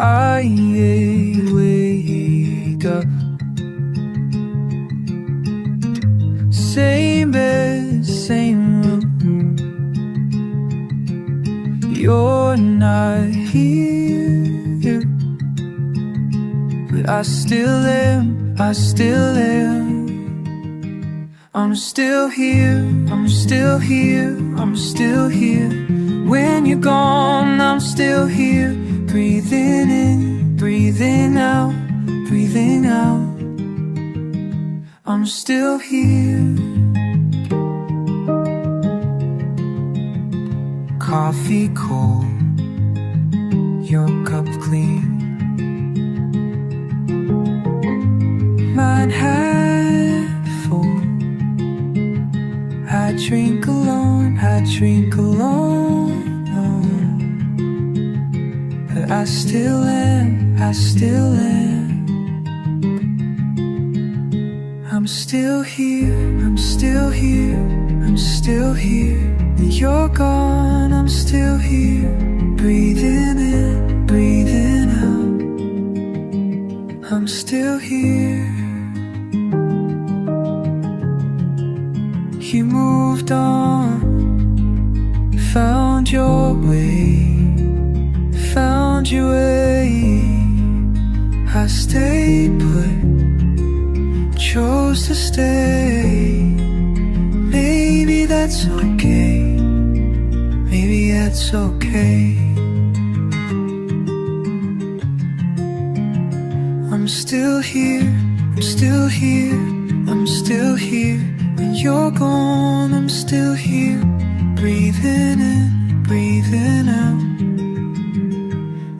I wake up, same bed, same room. You're not here, but I still am, I still am. I'm still here, I'm still here, I'm still here. When you're gone, I'm still here. Breathing in, breathing out, breathing out. I'm still here. Coffee cold, your cup clean. Mine half full. I drink alone, I drink alone. But I still am, I still am. I'm still here, I'm still here, I'm still here. And you're gone, I'm still here. Breathing in, breathing out. I'm still here. You moved on, found your way, found your way. I stayed put, chose to stay. Maybe that's okay, maybe that's okay. I'm still here, I'm still here, I'm still here. When you're gone, I'm still here. Breathing in, breathing out.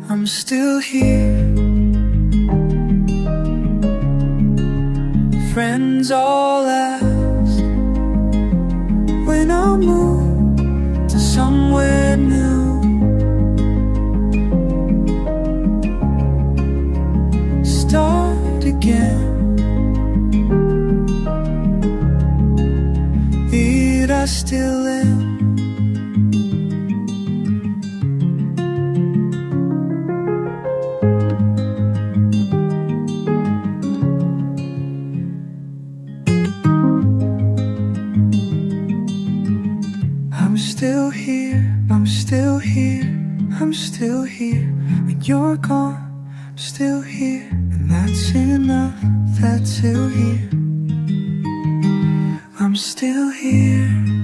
I'm still here. Friends all ask when I'll move to somewhere new. Start again. I still am. I'm still here, I'm still here, I'm still here. When you're gone, I'm still here. And that's enough, that's still here. I'm still here.